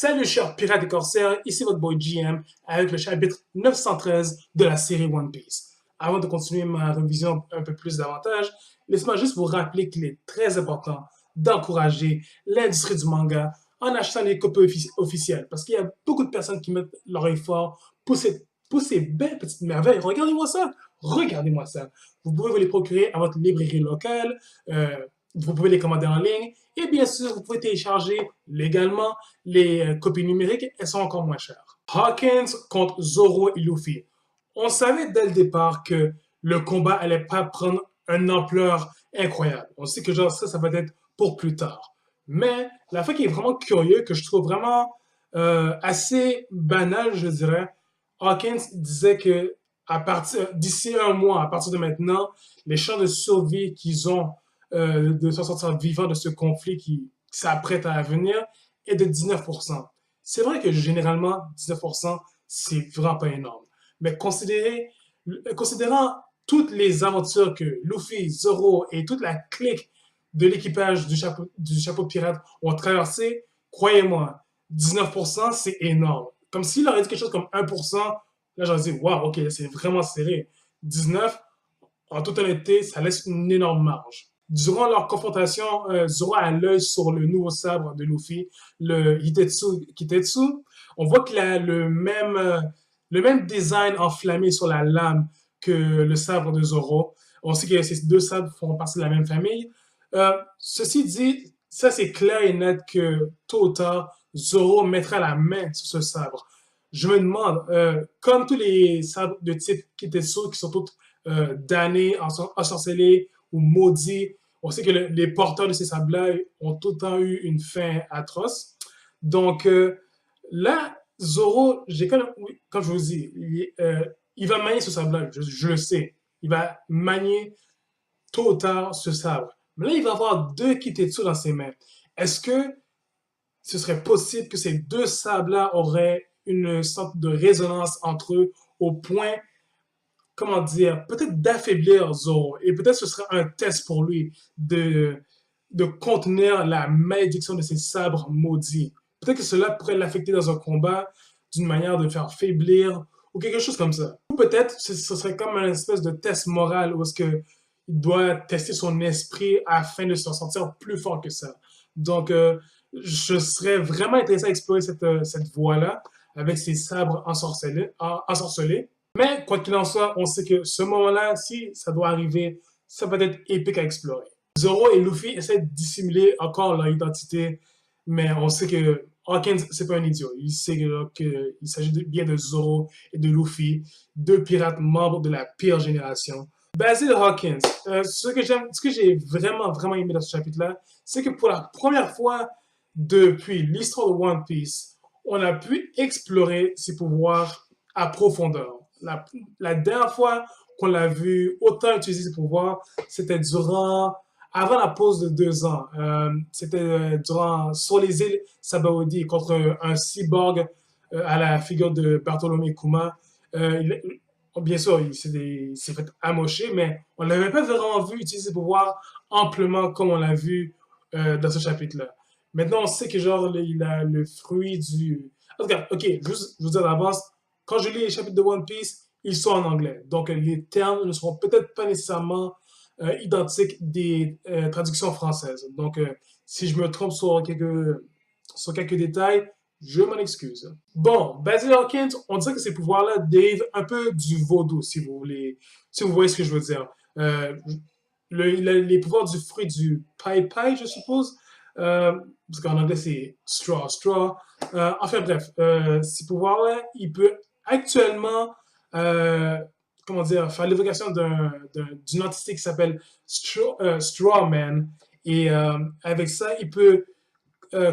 Salut chers pirates et corsaires, ici votre boy GM avec le chapitre 913 de la série One Piece. Avant de continuer ma révision un peu plus davantage, laissez-moi juste vous rappeler qu'il est très important d'encourager l'industrie du manga en achetant les copies officielles parce qu'il y a beaucoup de personnes qui mettent leur effort pour ces belles petites merveilles. Regardez-moi ça! Regardez-moi ça! Vous pouvez vous les procurer à votre librairie locale, vous pouvez les commander en ligne et bien sûr, vous pouvez télécharger légalement les copies numériques, elles sont encore moins chères. Hawkins contre Zoro et Luffy. On savait dès le départ que le combat allait pas prendre une ampleur incroyable. On sait que genre ça va être pour plus tard. Mais la fois qui est vraiment curieux, que je trouve vraiment assez banal, je dirais, Hawkins disait que à partir d'ici un mois, à partir de maintenant, les chances de survie qu'ils ont de s'en sortir vivant de ce conflit qui s'apprête à venir est de 19%. C'est vrai que généralement, 19%, c'est vraiment pas énorme. Mais considérant toutes les aventures que Luffy, Zoro et toute la clique de l'équipage du chapeau pirate ont traversé, croyez-moi, 19%, c'est énorme. Comme s'il aurait dit quelque chose comme 1%, là j'aurais dit, waouh, ok, c'est vraiment serré. 19, en toute honnêteté, ça laisse une énorme marge. Durant leur confrontation, Zoro a l'œil sur le nouveau sabre de Luffy, le Hitetsu Kitetsu. On voit qu'il a le même design enflammé sur la lame que le sabre de Zoro. On sait que ces deux sabres font partie de la même famille. Ceci dit, ça c'est clair et net que tôt ou tard, Zoro mettra la main sur ce sabre. Je me demande, comme tous les sabres de type Kitetsu qui sont tous damnés, ensorcelés ou maudits, on sait que les porteurs de ces sables-là ont tout le temps eu une fin atroce. Donc là, Zoro, comme je vous dis, il va manier ce sabre-là, je le sais. Il va manier tôt ou tard ce sabre. Mais là, il va avoir deux Kitetsu dans ses mains. Est-ce que ce serait possible que ces deux sables-là auraient une sorte de résonance entre eux au point, comment dire, peut-être d'affaiblir Zoro. Et peut-être ce serait un test pour lui de contenir la malédiction de ses sabres maudits. Peut-être que cela pourrait l'affecter dans un combat d'une manière de faire faiblir ou quelque chose comme ça. Ou peut-être ce serait comme une espèce de test moral où est-ce qu'il doit tester son esprit afin de se sentir plus fort que ça. Donc, je serais vraiment intéressé à explorer cette voie-là avec ces sabres ensorcelés. Mais quoi qu'il en soit, on sait que ce moment-là, si ça doit arriver, ça va être épique à explorer. Zoro et Luffy essaient de dissimuler encore leur identité, mais on sait que Hawkins, c'est pas un idiot. Il sait qu'il s'agit bien de Zoro et de Luffy, deux pirates membres de la pire génération. Basil Hawkins, ce que j'ai vraiment aimé dans ce chapitre-là, c'est que pour la première fois depuis l'histoire de One Piece, on a pu explorer ses pouvoirs à profondeur. La dernière fois qu'on l'a vu autant utiliser ses pouvoirs, c'était avant la pause de 2 ans. C'était sur les îles Sabaody contre un cyborg à la figure de Bartholomew Kuma. Bien sûr, il s'est fait amocher, mais on ne l'avait pas vraiment vu utiliser ses pouvoirs amplement comme on l'a vu dans ce chapitre-là. Maintenant, on sait que genre, il a le fruit du... En tout cas, ok, juste, je vous dis d'avance, quand je lis les chapitres de One Piece, ils sont en anglais. Donc, les termes ne seront peut-être pas nécessairement identiques des traductions françaises. Donc, si je me trompe sur quelques détails, je m'en excuse. Bon, Basil Hawkins, on dirait que ces pouvoirs-là dérivent un peu du vaudou, si vous voyez ce que je veux dire. Il a les pouvoirs du fruit du pai, je suppose. Parce qu'en anglais, c'est straw. Enfin bref, ces pouvoirs-là, il peut actuellement, comment dire, faire l'évocation d'une entité qui s'appelle Strawman. Et avec ça, il peut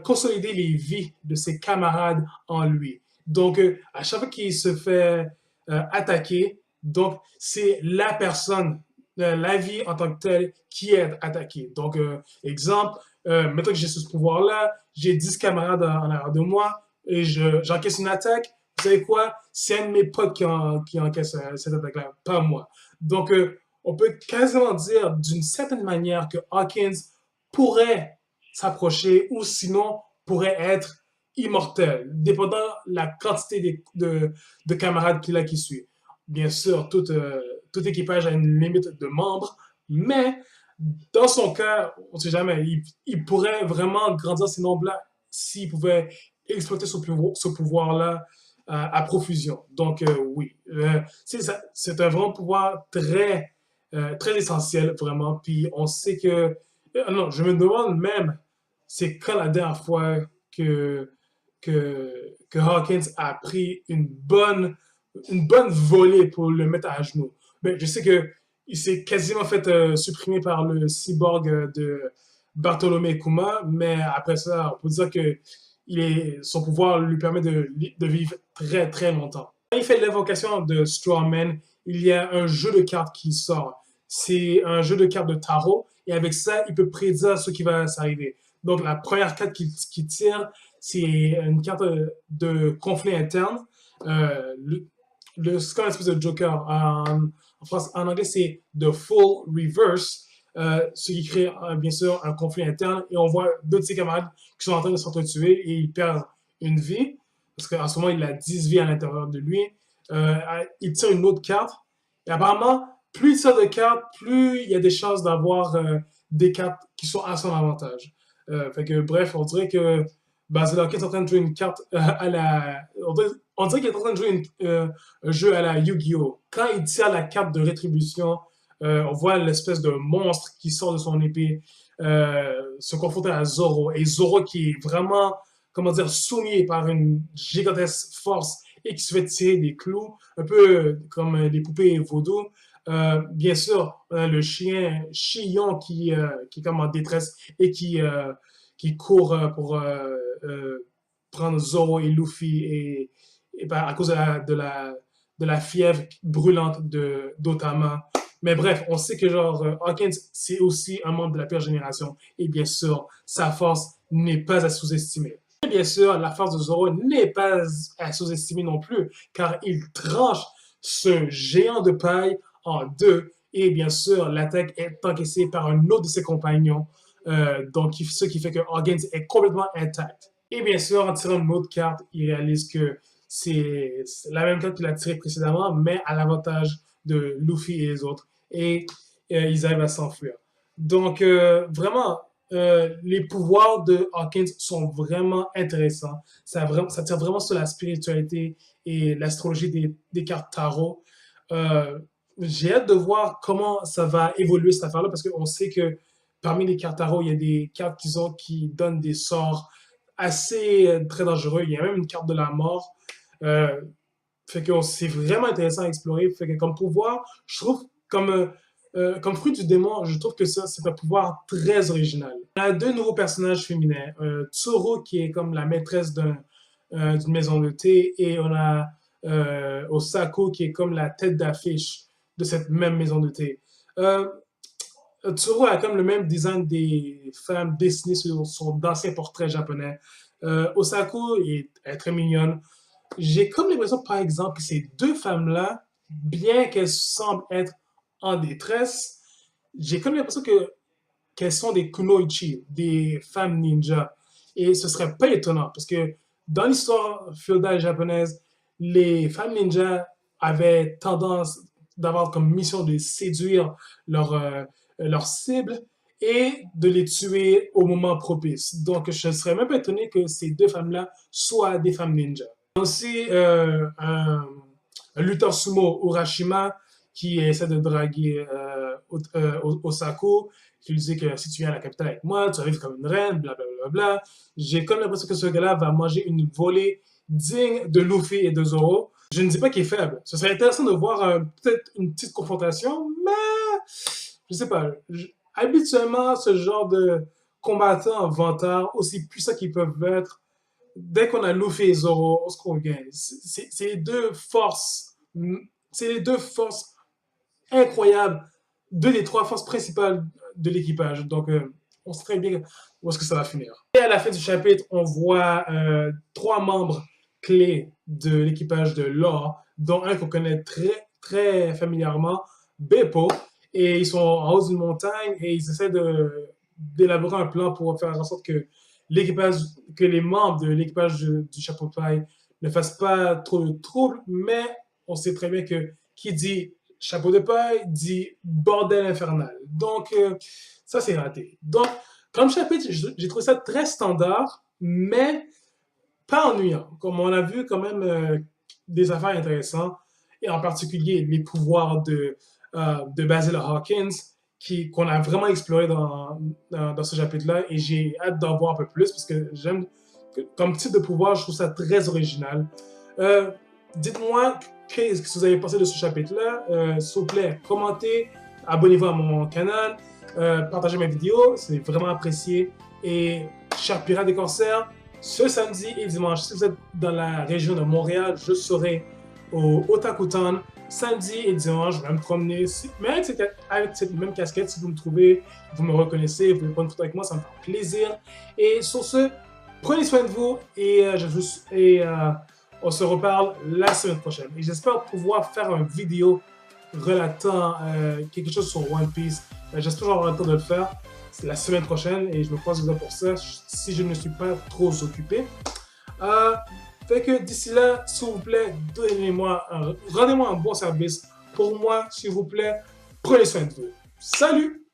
consolider les vies de ses camarades en lui. Donc, à chaque fois qu'il se fait attaquer, donc c'est la personne, la vie en tant que telle, qui est attaquée. Donc, exemple, mettons que j'ai ce pouvoir-là, j'ai 10 camarades en arrière de moi et j'encaisse une attaque. Vous savez quoi? C'est un de mes potes qui encaisse cette attaque-là, pas moi. Donc, on peut quasiment dire d'une certaine manière que Hawkins pourrait s'approcher ou sinon pourrait être immortel, dépendant la quantité de camarades qu'il a qui suivent. Bien sûr, tout équipage a une limite de membres, mais dans son cas, on ne sait jamais, il pourrait vraiment grandir ces nombres-là s'il pouvait exploiter ce pouvoir-là à profusion. Donc, oui, c'est un vraiment pouvoir très essentiel, vraiment. Puis, on sait que... non, je me demande même, c'est quand la dernière fois que, que Hawkins a pris une bonne volée pour le mettre à genoux. Mais je sais que il s'est quasiment fait supprimer par le cyborg de Bartolomé Kuma, mais après ça, on peut dire que son pouvoir lui permet de vivre très très longtemps. Quand il fait l'évocation de Strawman, il y a un jeu de cartes qui sort. C'est un jeu de cartes de tarot, et avec ça, il peut prédire ce qui va s'arriver. Donc, la première carte qu'il tire, c'est une carte de conflit interne. Euh, c'est comme une espèce de Joker. En anglais, c'est The Full Reverse, ce qui crée bien sûr un conflit interne. Et on voit deux de ses camarades qui sont en train de s'entretuer et il perd une vie, parce qu'en ce moment, il a 10 vies à l'intérieur de lui. Il tire une autre carte. Et apparemment, plus il tire de cartes, plus il y a des chances d'avoir des cartes qui sont à son avantage. Fait que, bref, on dirait que Basil Hawkins est en train de jouer une carte à la. On dirait qu'il est en train de jouer un jeu à la Yu-Gi-Oh! Quand il tire la carte de rétribution, on voit l'espèce de monstre qui sort de son épée se confronter à Zoro. Et Zoro qui est vraiment, comment dire, soumis par une gigantesque force et qui se fait tirer des clous, un peu comme des poupées vaudou. Bien sûr, on a le chien Chillon qui est comme en détresse et qui court pour prendre Zoro et Luffy à cause de la fièvre brûlante d'Otama. Mais bref, on sait que genre Hawkins, c'est aussi un membre de la pire génération. Et bien sûr, sa force n'est pas à sous-estimer. Et bien sûr, la force de Zoro n'est pas à sous-estimer non plus, car il tranche ce géant de paille en deux. Et bien sûr, l'attaque est encaissée par un autre de ses compagnons. Donc, ce qui fait que Hawkins est complètement intact. Et bien sûr, en tirant une autre carte, il réalise que c'est la même carte qu'il a tirée précédemment, mais à l'avantage de Luffy et les autres. Et ils arrivent à s'enfuir. Donc, vraiment, les pouvoirs de Hawkins sont vraiment intéressants. Ça tire vraiment sur la spiritualité et l'astrologie des cartes tarot. Euh, j'ai hâte de voir comment ça va évoluer cette affaire-là parce qu'on sait que parmi les cartes tarot, il y a des cartes qui donnent des sorts assez très dangereux. Il y a même une carte de la mort. Euh, Fait que c'est vraiment intéressant à explorer. Fait que comme pouvoir, je trouve comme fruit du démon, je trouve que ça, c'est un pouvoir très original. On a deux nouveaux personnages féminins. Tsuru, qui est comme la maîtresse d'une maison de thé, et on a Osako, qui est comme la tête d'affiche de cette même maison de thé. Euh, Tsuru a comme le même design des femmes dessinées sur d'anciens portraits japonais. Osako est très mignonne. J'ai comme l'impression, par exemple, que ces deux femmes-là, bien qu'elles semblent être en détresse, j'ai comme l'impression qu'elles sont des kunoichi, des femmes ninja. Et ce serait pas étonnant, parce que dans l'histoire féodale japonaise, les femmes ninja avaient tendance d'avoir comme mission de séduire leur cible et de les tuer au moment propice. Donc, je ne serais même pas étonné que ces deux femmes-là soient des femmes ninja. Aussi un lutteur sumo, Urashima, qui essaie de draguer Osako, qui lui dit que si tu viens à la capitale avec moi, tu vas vivre comme une reine, blablabla. Bla, bla, bla. J'ai comme l'impression que ce gars-là va manger une volée digne de Luffy et de Zoro. Je ne dis pas qu'il est faible. Ce serait intéressant de voir peut-être une petite confrontation, mais je sais pas. Habituellement, ce genre de combattants vantards, aussi puissants qu'ils peuvent être, dès qu'on a Luffy et Zoro, on se gagne. C'est les deux forces, c'est les deux forces incroyables, deux des trois forces principales de l'équipage. Donc, on sait très bien où est-ce que ça va finir. Et à la fin du chapitre, on voit trois membres clés de l'équipage de Law, dont un qu'on connaît très, très familièrement, Beppo. Et ils sont en haut d'une montagne et ils essaient d'élaborer un plan pour faire en sorte que l'équipage, que les membres de l'équipage du chapeau de paille ne fassent pas trop de troubles, mais on sait très bien que qui dit chapeau de paille dit bordel infernal. Donc, ça, c'est raté. Donc, comme chapitre, j'ai trouvé ça très standard, mais pas ennuyant. Comme on a vu quand même des affaires intéressantes, et en particulier les pouvoirs de Basil Hawkins, qu'on a vraiment exploré dans ce chapitre-là, et j'ai hâte d'en voir un peu plus, parce que j'aime, comme type de pouvoir, je trouve ça très original. Euh, Dites-moi qu'est-ce que vous avez pensé de ce chapitre-là. S'il vous plaît, commentez, abonnez-vous à mon canal, partagez mes vidéos, c'est vraiment apprécié. Et chers pirates et corsaires, ce samedi et dimanche, si vous êtes dans la région de Montréal, je serai au Otakuton. Samedi et dimanche, je vais me promener, mais avec cette même casquette, si vous me trouvez, vous me reconnaissez, vous voulez prendre une photo avec moi, ça me fait plaisir. Et sur ce, prenez soin de vous et, on se reparle la semaine prochaine. Et j'espère pouvoir faire une vidéo relatant quelque chose sur One Piece. J'espère avoir le temps de le faire. C'est la semaine prochaine et je me croise vous pour ça si je ne suis pas trop occupé. Fait que d'ici là, s'il vous plaît, rendez-moi un bon service. Pour moi, s'il vous plaît, prenez soin de vous. Salut!